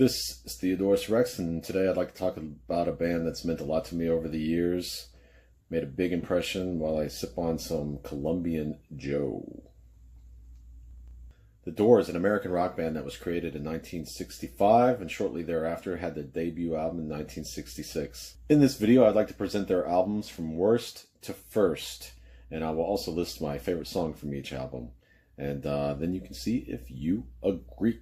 This is Theodorus Rex, and today I'd like to talk about a band that's meant a lot to me over the years. Made a big impression while I sip on some Colombian Joe. The Doors, an American rock band that was created in 1965 and shortly thereafter had their debut album in 1966. In this video, I'd like to present their albums from worst to first, and I will also list my favorite song from each album. And then you can see if you agree.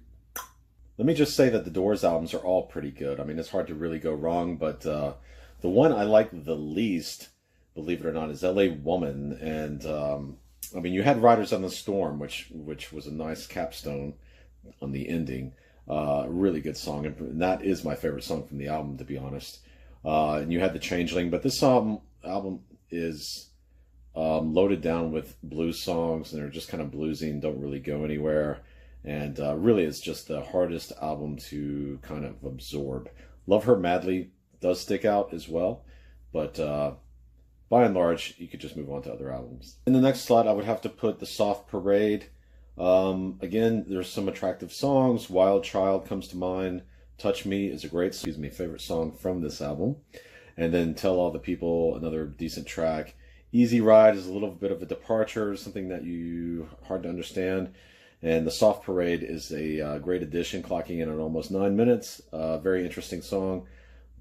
Let me just say that the Doors albums are all pretty good. I mean, it's hard to really go wrong, but the one I like the least, believe it or not, is LA Woman. And I mean, you had Riders on the Storm, which was a nice capstone on the ending. Really good song, and that is my favorite song from the album, to be honest. And you had The Changeling, but this album is loaded down with blues songs, and they're just kind of bluesy and don't really go anywhere. And really, it's just the hardest album to kind of absorb. Love Her Madly does stick out as well, but by and large, you could just move on to other albums. In the next slot, I would have to put The Soft Parade. Again, there's some attractive songs. Wild Child comes to mind. Touch Me is a great, favorite song from this album. And then Tell All the People, another decent track. Easy Ride is a little bit of a departure, something that hard to understand. And The Soft Parade is a great addition, clocking in at almost 9 minutes. Very interesting song,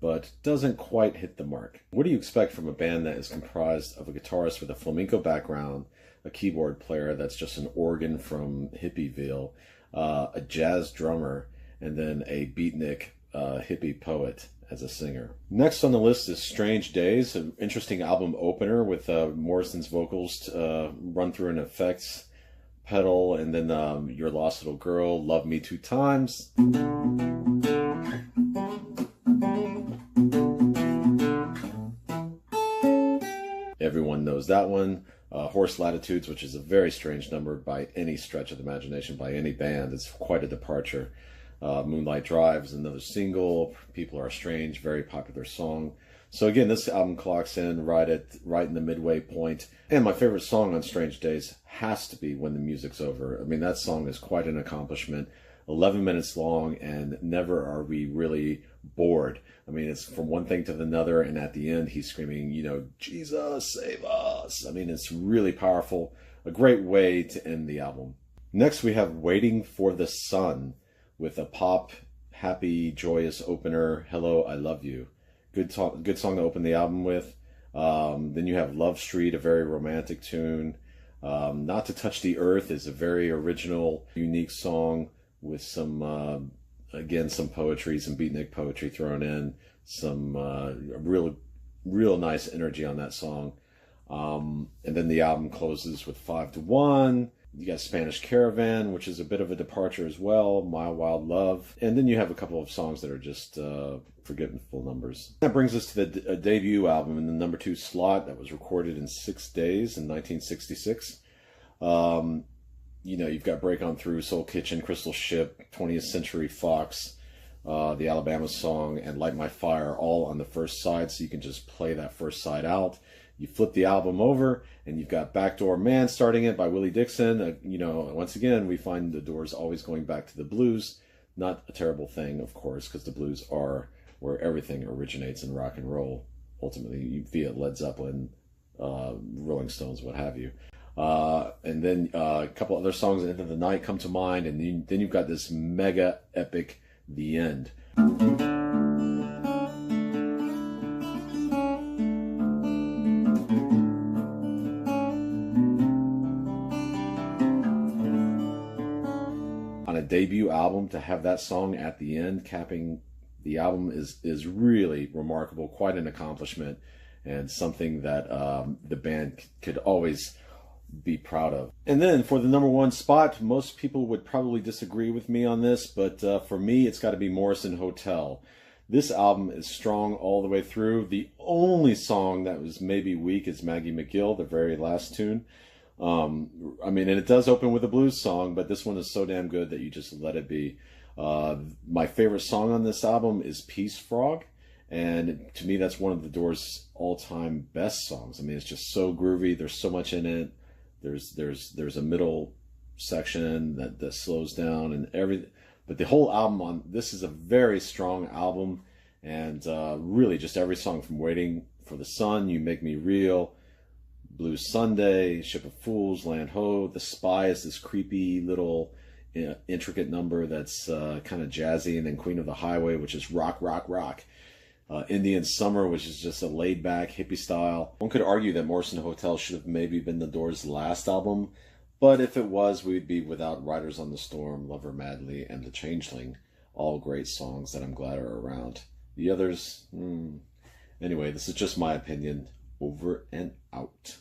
but doesn't quite hit the mark. What do you expect from a band that is comprised of a guitarist with a flamenco background, a keyboard player that's just an organ from Hippieville, a jazz drummer, and then a beatnik hippie poet as a singer? Next on the list is Strange Days, an interesting album opener with Morrison's vocals run through an effects pedal, and then Your Lost Little Girl, Love Me Two Times. Everyone knows that one. Horse Latitudes, which is a very strange number by any stretch of the imagination, by any band. It's quite a departure. Moonlight Drive is another single. People Are Strange, very popular song. So again, this album clocks in right in the midway point. And my favorite song on Strange Days has to be When the Music's Over. I mean, that song is quite an accomplishment. 11 minutes long, and never are we really bored. I mean, it's from one thing to another, and at the end, he's screaming, Jesus, save us. I mean, it's really powerful. A great way to end the album. Next, we have Waiting for the Sun with a pop, happy, joyous opener, Hello, I Love You. Good song to open the album with. Then you have Love Street, a very romantic tune. Not to Touch the Earth is a very original, unique song with some, again, some poetry, some beatnik poetry thrown in, some real nice energy on that song. And then the album closes with 5 to 1. You got Spanish Caravan, which is a bit of a departure as well, My Wild Love. And then you have a couple of songs that are just forgetful numbers. That brings us to the debut album in the number 2 slot that was recorded in 6 days in 1966. You've got Break On Through, Soul Kitchen, Crystal Ship, 20th Century Fox, the Alabama Song, and Light My Fire all on the first side, so you can just play that first side out. You flip the album over, and you've got Backdoor Man starting it by Willie Dixon. Once again, we find the Doors always going back to the blues. Not a terrible thing, of course, because the blues are where everything originates in rock and roll. Ultimately, via Led Zeppelin, Rolling Stones, what have you. And then a couple other songs, Into the Night, come to mind, and then you've got this mega epic, The End. On a debut album, to have that song at the end capping the album is really remarkable, quite an accomplishment, and something that the band could always be proud of. And then for the number 1 spot, most people would probably disagree with me on this, but for me, it's got to be Morrison Hotel. This album is strong all the way through. The only song that was maybe weak is Maggie McGill, the very last tune. And it does open with a blues song, but this one is so damn good that you just let it be. My favorite song on this album is Peace Frog, and to me, that's one of the Doors' all-time best songs. I mean, it's just so groovy. There's so much in it. There's a middle section that slows down, and But the whole album on this is a very strong album, and really just every song from Waiting for the Sun, You Make Me Real, Blue Sunday, Ship of Fools, Land Ho. The Spy is this creepy little intricate number that's kind of jazzy, and then Queen of the Highway, which is rock, rock, rock. Indian Summer, which is just a laid-back hippie style. One could argue that Morrison Hotel should have maybe been the Doors' last album, but if it was, we'd be without Riders on the Storm, Lover Madly, and The Changeling. All great songs that I'm glad are around. The others, anyway, this is just my opinion. Over and out.